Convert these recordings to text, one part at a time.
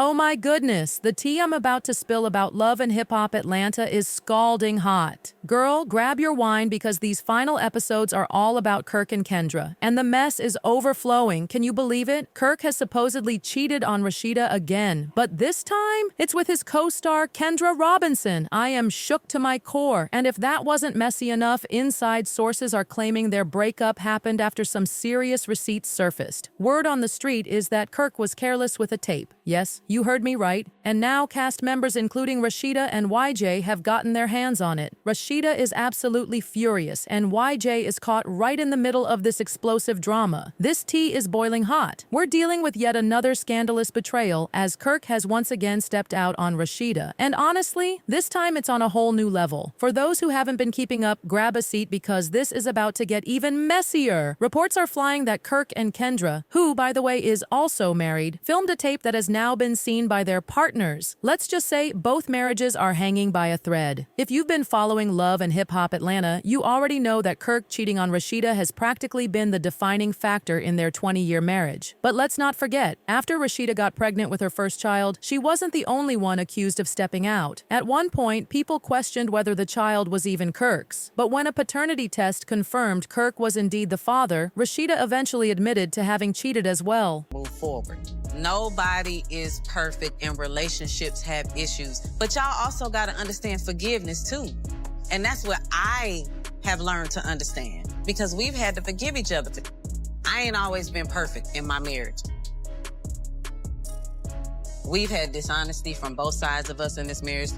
Oh my goodness, the tea I'm about to spill about Love and Hip Hop Atlanta is scalding hot. Girl, grab your wine because these final episodes are all about Kirk and Kendra, and the mess is overflowing. Can you believe it? Kirk has supposedly cheated on Rashida again, but this time it's with his co-star Kendra Robinson. I am shook to my core, and if that wasn't messy enough, inside sources are claiming their breakup happened after some serious receipts surfaced. Word on the street is that Kirk was careless with a tape. Yes, you heard me right. And now cast members including Rashida and YJ have gotten their hands on it. Rashida is absolutely furious, and YJ is caught right in the middle of this explosive drama. This tea is boiling hot. We're dealing with yet another scandalous betrayal as Kirk has once again stepped out on Rashida. And honestly, this time it's on a whole new level. For those who haven't been keeping up, grab a seat because this is about to get even messier. Reports are flying that Kirk and Kendra, who, by the way, is also married, filmed a tape that has now been seen by their partners. Let's just say both marriages are hanging by a thread. If you've been following Love and Hip Hop Atlanta, you already know that Kirk cheating on Rashida has practically been the defining factor in their 20-year marriage. But let's not forget, after Rashida got pregnant with her first child, she wasn't the only one accused of stepping out. At one point, people questioned whether the child was even Kirk's. But when a paternity test confirmed Kirk was indeed the father, Rashida eventually admitted to having cheated as well. Move forward. Nobody is perfect and relationships have issues, but y'all also got to understand forgiveness too. And that's what I have learned to understand because we've had to forgive each other. I ain't always been perfect in my marriage. We've had dishonesty from both sides of us in this marriage.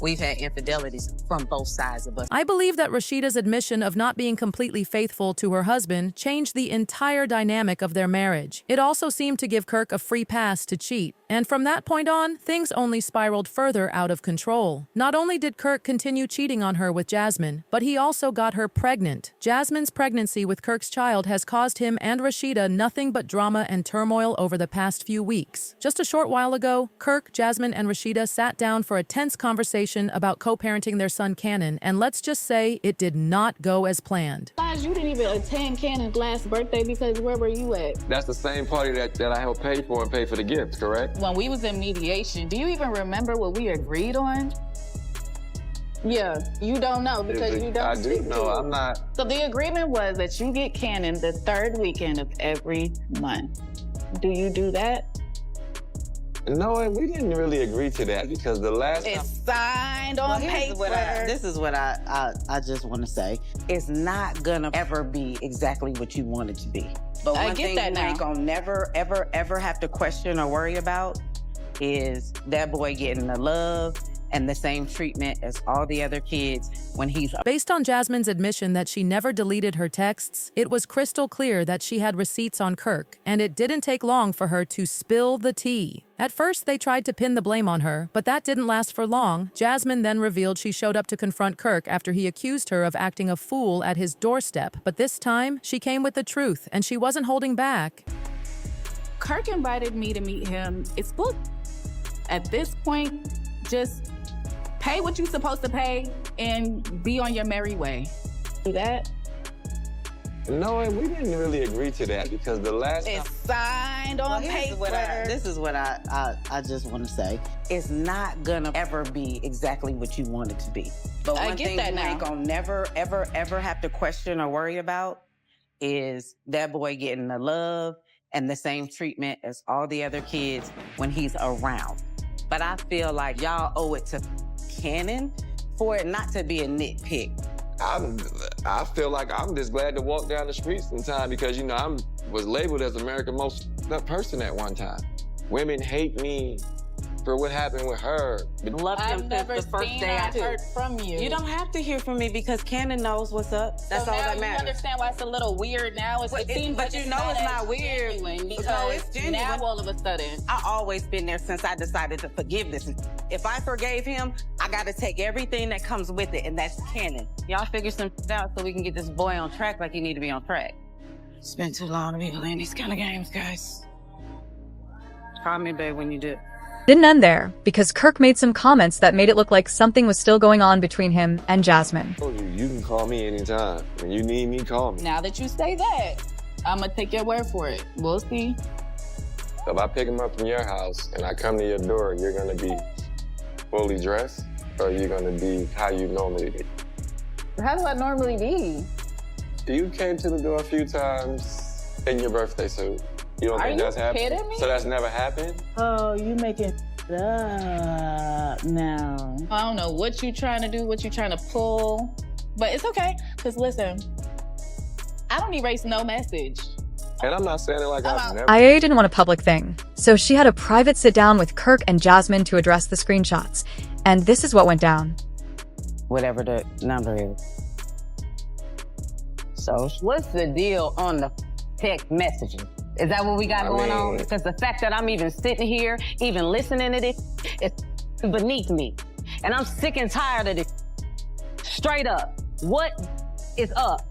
We've had infidelities from both sides of us. I believe that Rashida's admission of not being completely faithful to her husband changed the entire dynamic of their marriage. It also seemed to give Kirk a free pass to cheat. And from that point on, things only spiraled further out of control. Not only did Kirk continue cheating on her with Jasmine, but he also got her pregnant. Jasmine's pregnancy with Kirk's child has caused him and Rashida nothing but drama and turmoil over the past few weeks. Just a short while ago, Kirk, Jasmine, and Rashida sat down for a tense conversation about co-parenting their son Cannon, and let's just say it did not go as planned. You didn't even attend Cannon's last birthday because where were you at? That's the same party that I helped pay for and pay for the gift, correct? When we was in mediation, do you even remember what we agreed on? Yeah, you don't know because you don't. I do know, I'm not. So the agreement was that you get Cannon the third weekend of every month. Do you do that? No, we didn't really agree to that because the last time... It's signed on paper. This is what I just want to say. It's not gonna ever be exactly what you want it to be. But one thing you ain't gonna never, ever, ever have to question or worry about is that boy getting the love and the same treatment as all the other kids when he's... Based on Jasmine's admission that she never deleted her texts, it was crystal clear that she had receipts on Kirk, and it didn't take long for her to spill the tea. At first, they tried to pin the blame on her, but that didn't last for long. Jasmine then revealed she showed up to confront Kirk after he accused her of acting a fool at his doorstep. But this time, she came with the truth, and she wasn't holding back. Kirk invited me to meet him. It's booked. At this point, just pay what you're supposed to pay and be on your merry way. Do that? No, we didn't really agree to that because the last time... It's signed on paper. This is what I just want to say. It's not gonna ever be exactly what you want it to be. But one thing you ain't gonna never, ever, ever have to question or worry about is that boy getting the love and the same treatment as all the other kids when he's around. But I feel like y'all owe it to Cannon for it not to be a nitpick. I feel like I'm just glad to walk down the streets sometime because, you know, I was labeled as America's most person at one time. Women hate me for what happened with her. I've never seen or heard from you. You don't have to hear from me because Cannon knows what's up. That's all that matters. You understand why it's a little weird now? But you know it's not weird. Because it's genuine. Now all of a sudden. I've always been there since I decided to forgive this. If I forgave him, I got to take everything that comes with it, and that's Cannon. Y'all figure some out so we can get this boy on track like he need to be on track. It's been too long to be playing these kind of games, guys. Call me, babe, when you do. Didn't end there, because Kirk made some comments that made it look like something was still going on between him and Jasmine. You can call me anytime. When you need me, call me. Now that you say that, I'm gonna take your word for it. We'll see. If I pick him up from your house and I come to your door, you're gonna be fully dressed, or you're gonna be how you normally be? How do I normally be? You came to the door a few times in your birthday suit. You don't think that's happened? Kidding me? So that's never happened? Oh, you making up now. I don't know what you trying to do, what you trying to pull, but it's okay. Cause listen, I don't erase no message. And I'm not saying it like I've never. IA didn't want a public thing, so she had a private sit-down with Kirk and Jasmine to address the screenshots. And this is what went down. Whatever the number is. So, what's the deal on the text messages? Is that what we got going on? Because the fact that I'm even sitting here, even listening to this, it's beneath me. And I'm sick and tired of this. Straight up. What is up?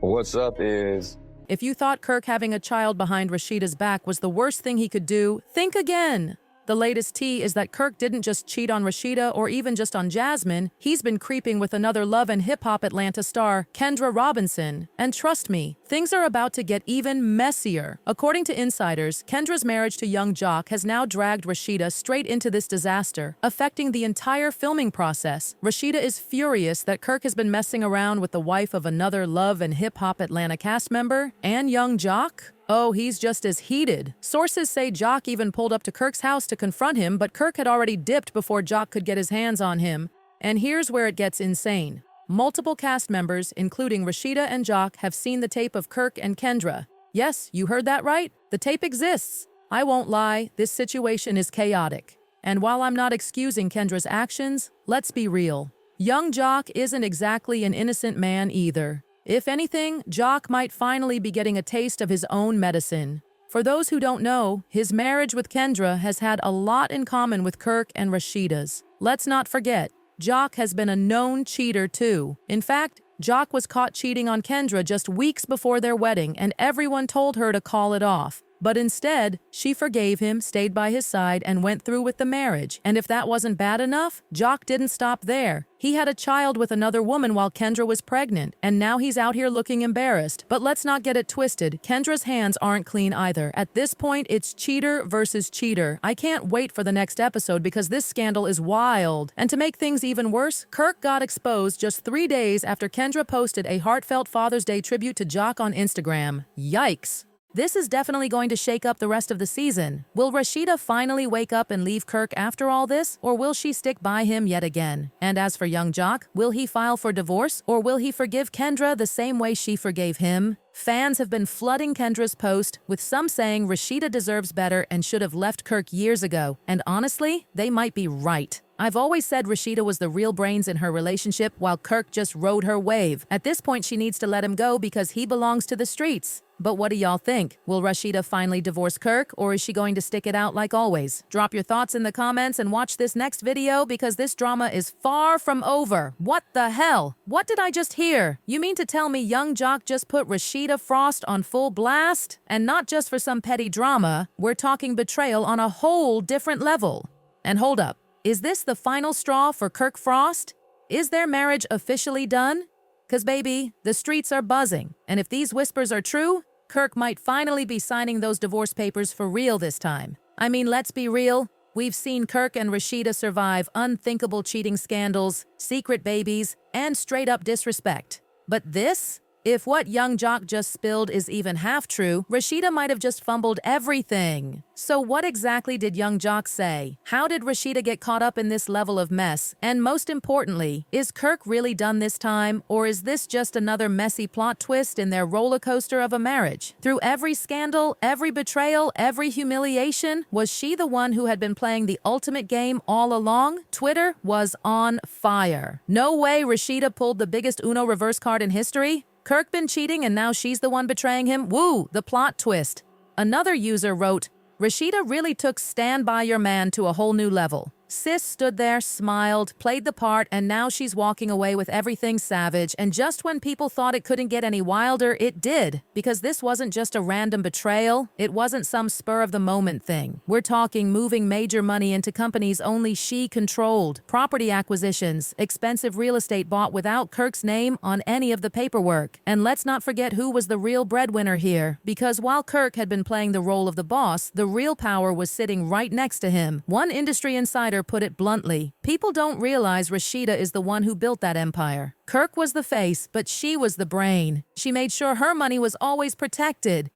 What's up is... If you thought Kirk having a child behind Rashida's back was the worst thing he could do, think again. The latest tea is that Kirk didn't just cheat on Rashida or even just on Jasmine. He's been creeping with another Love and Hip Hop Atlanta star, Kendra Robinson. And trust me, things are about to get even messier. According to insiders, Kendra's marriage to Yung Joc has now dragged Rashida straight into this disaster, affecting the entire filming process. Rashida is furious that Kirk has been messing around with the wife of another Love and Hip Hop Atlanta cast member, and Yung Joc. Oh, he's just as heated. Sources say Joc even pulled up to Kirk's house to confront him, but Kirk had already dipped before Joc could get his hands on him. And here's where it gets insane. Multiple cast members, including Rashida and Joc, have seen the tape of Kirk and Kendra. Yes, you heard that right. The tape exists. I won't lie, this situation is chaotic. And while I'm not excusing Kendra's actions, let's be real. Yung Joc isn't exactly an innocent man either. If anything, Joc might finally be getting a taste of his own medicine. For those who don't know, his marriage with Kendra has had a lot in common with Kirk and Rashida's. Let's not forget, Joc has been a known cheater too. In fact, Joc was caught cheating on Kendra just weeks before their wedding, and everyone told her to call it off. But instead, she forgave him, stayed by his side, and went through with the marriage. And if that wasn't bad enough, Joc didn't stop there. He had a child with another woman while Kendra was pregnant, and now he's out here looking embarrassed. But let's not get it twisted. Kendra's hands aren't clean either. At this point, it's cheater versus cheater. I can't wait for the next episode because this scandal is wild. And to make things even worse, Kirk got exposed just 3 days after Kendra posted a heartfelt Father's Day tribute to Joc on Instagram. Yikes. This is definitely going to shake up the rest of the season. Will Rashida finally wake up and leave Kirk after all this, or will she stick by him yet again? And as for Yung Joc, will he file for divorce, or will he forgive Kendra the same way she forgave him? Fans have been flooding Kendra's post, with some saying Rashida deserves better and should have left Kirk years ago. And honestly, they might be right. I've always said Rashida was the real brains in her relationship while Kirk just rode her wave. At this point, she needs to let him go because he belongs to the streets. But what do y'all think? Will Rashida finally divorce Kirk, or is she going to stick it out like always? Drop your thoughts in the comments and watch this next video because this drama is far from over. What the hell? What did I just hear? You mean to tell me Yung Joc just put Rashida Frost on full blast? And not just for some petty drama, we're talking betrayal on a whole different level. And hold up. Is this the final straw for Kirk Frost? Is their marriage officially done? 'Cause baby, the streets are buzzing, and if these whispers are true, Kirk might finally be signing those divorce papers for real this time. I mean, let's be real. We've seen Kirk and Rashida survive unthinkable cheating scandals, secret babies, and straight-up disrespect. But this? If what Yung Joc just spilled is even half true, Rashida might have just fumbled everything. So what exactly did Yung Joc say? How did Rashida get caught up in this level of mess? And most importantly, is Kirk really done this time, or is this just another messy plot twist in their roller coaster of a marriage? Through every scandal, every betrayal, every humiliation, was she the one who had been playing the ultimate game all along? Twitter was on fire. No way Rashida pulled the biggest Uno reverse card in history. Kirk been cheating and now she's the one betraying him? Woo, the plot twist. Another user wrote, Rashida really took Stand By Your Man to a whole new level. Sis stood there, smiled, played the part, and now she's walking away with everything savage. And just when people thought it couldn't get any wilder, it did. Because this wasn't just a random betrayal. It wasn't some spur-of-the-moment thing. We're talking moving major money into companies only she controlled, property acquisitions, expensive real estate bought without Kirk's name on any of the paperwork. And let's not forget who was the real breadwinner here. Because while Kirk had been playing the role of the boss, the real power was sitting right next to him. One industry insider put it bluntly, people don't realize Rashida is the one who built that empire. Kirk was the face, but she was the brain. She made sure her money was always protected.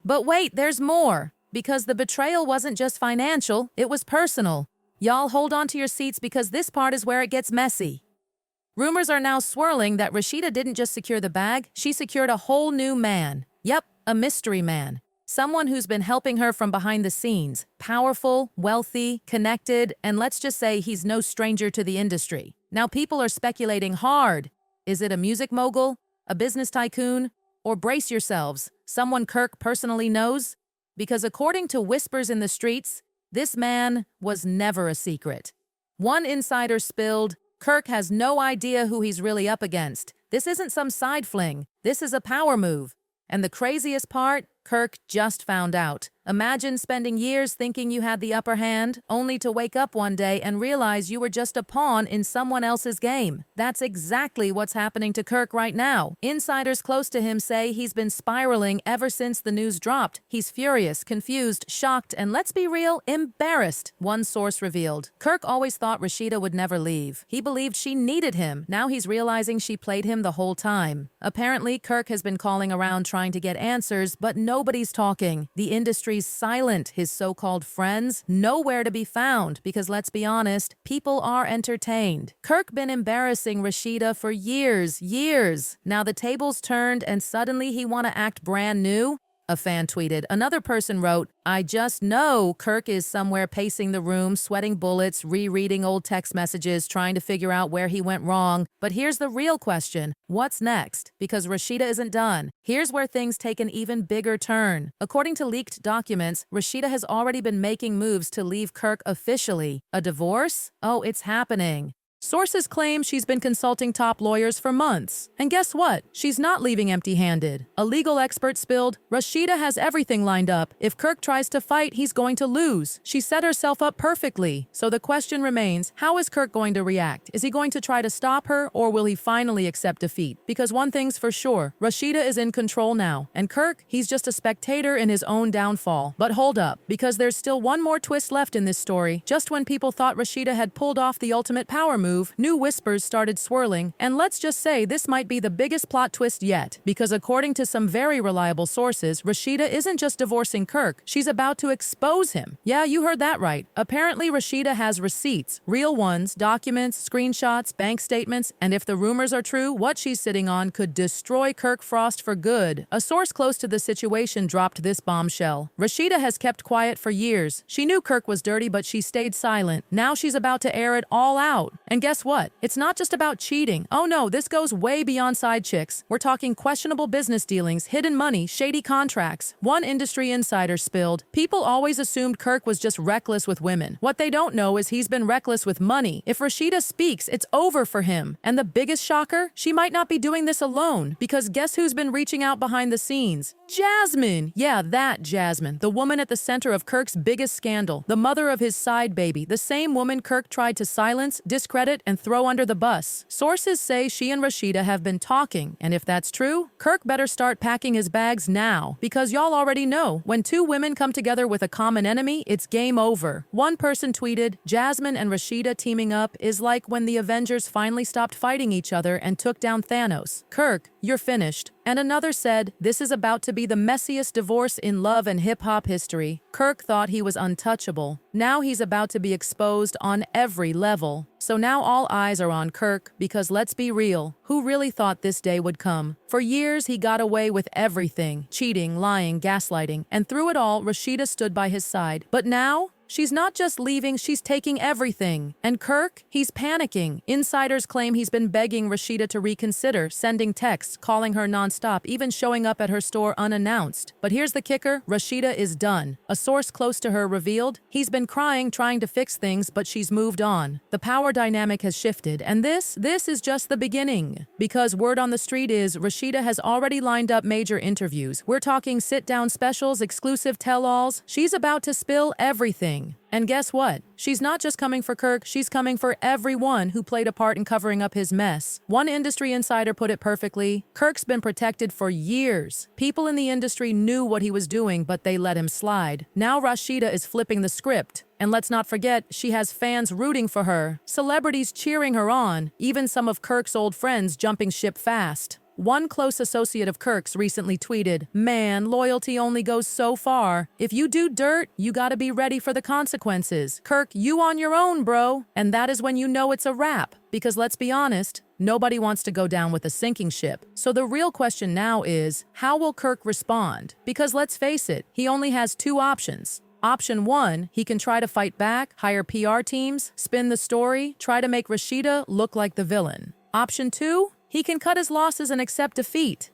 But wait, there's more. Because the betrayal wasn't just financial, it was personal. Y'all hold on to your seats because this part is where it gets messy. Rumors are now swirling that Rashida didn't just secure the bag, she secured a whole new man. Yep, a mystery man. Someone who's been helping her from behind the scenes. Powerful, wealthy, connected, and let's just say he's no stranger to the industry. Now people are speculating hard. Is it a music mogul? A business tycoon? Or brace yourselves, someone Kirk personally knows? Because according to whispers in the streets, this man was never a secret. One insider spilled, Kirk has no idea who he's really up against. This isn't some side fling. This is a power move. And the craziest part, Kirk just found out. Imagine spending years thinking you had the upper hand, only to wake up one day and realize you were just a pawn in someone else's game. That's exactly what's happening to Kirk right now. Insiders close to him say he's been spiraling ever since the news dropped. He's furious, confused, shocked, and let's be real, embarrassed, one source revealed. Kirk always thought Rashida would never leave. He believed she needed him. Now he's realizing she played him the whole time. Apparently, Kirk has been calling around trying to get answers, but nobody's talking. The industry's silent. His so-called friends, nowhere to be found because let's be honest, people are entertained. Kirk been embarrassing Rashida for years. Now the tables turned and suddenly he want to act brand new? A fan tweeted. Another person wrote, I just know Kirk is somewhere pacing the room, sweating bullets, rereading old text messages, trying to figure out where he went wrong. But here's the real question. What's next? Because Rashida isn't done. Here's where things take an even bigger turn. According to leaked documents, Rashida has already been making moves to leave Kirk officially. A divorce? Oh, it's happening. Sources claim she's been consulting top lawyers for months. And guess what? She's not leaving empty-handed. A legal expert spilled, Rashida has everything lined up. If Kirk tries to fight, he's going to lose. She set herself up perfectly. So the question remains, how is Kirk going to react? Is he going to try to stop her, or will he finally accept defeat? Because one thing's for sure, Rashida is in control now. And Kirk, he's just a spectator in his own downfall. But hold up, because there's still one more twist left in this story. Just when people thought Rashida had pulled off the ultimate power move, new whispers started swirling, and let's just say this might be the biggest plot twist yet, because according to some very reliable sources, Rashida isn't just divorcing Kirk, she's about to expose him. Yeah, you heard that right. Apparently Rashida has receipts, real ones, documents, screenshots, bank statements, and if the rumors are true, what she's sitting on could destroy Kirk Frost for good. A source close to the situation dropped this bombshell. Rashida has kept quiet for years. She knew Kirk was dirty, but she stayed silent. Now she's about to air it all out. And guess what? It's not just about cheating. Oh no, this goes way beyond side chicks. We're talking questionable business dealings, hidden money, shady contracts. One industry insider spilled, people always assumed Kirk was just reckless with women. What they don't know is he's been reckless with money. If Rashida speaks, it's over for him. And the biggest shocker? She might not be doing this alone, because guess who's been reaching out behind the scenes? Jasmine! Yeah, that Jasmine, the woman at the center of Kirk's biggest scandal, the mother of his side baby, the same woman Kirk tried to silence, discredit, and throw under the bus. Sources say she and Rashida have been talking, and if that's true, Kirk better start packing his bags now, because y'all already know, when two women come together with a common enemy, it's game over. One person tweeted, Jasmine and Rashida teaming up is like when the Avengers finally stopped fighting each other and took down Thanos. Kirk, you're finished. And another said, this is about to be the messiest divorce in love and hip-hop history. Kirk thought he was untouchable. Now he's about to be exposed on every level. So now all eyes are on Kirk, because let's be real, who really thought this day would come? For years, he got away with everything, cheating, lying, gaslighting, and through it all, Rashida stood by his side. But now, She's not just leaving, she's taking everything. And Kirk, he's panicking. Insiders claim he's been begging Rashida to reconsider, sending texts, calling her nonstop, even showing up at her store unannounced. But here's the kicker, Rashida is done. A source close to her revealed, he's been crying, trying to fix things, but she's moved on. The power dynamic has shifted, and this is just the beginning. Because word on the street is, Rashida has already lined up major interviews. We're talking sit-down specials, exclusive tell-alls. She's about to spill everything. And guess what? She's not just coming for Kirk, she's coming for everyone who played a part in covering up his mess. One industry insider put it perfectly, Kirk's been protected for years. People in the industry knew what he was doing, but they let him slide. Now Rashida is flipping the script. And let's not forget, she has fans rooting for her, celebrities cheering her on, even some of Kirk's old friends jumping ship fast. One close associate of Kirk's recently tweeted, "Man, loyalty only goes so far. If you do dirt, you gotta be ready for the consequences. Kirk, you on your own, bro." And that is when you know it's a wrap. Because let's be honest, nobody wants to go down with a sinking ship. So the real question now is, how will Kirk respond? Because let's face it, he only has two options. Option 1, he can try to fight back, hire PR teams, spin the story, try to make Rashida look like the villain. Option 2, he can cut his losses and accept defeat.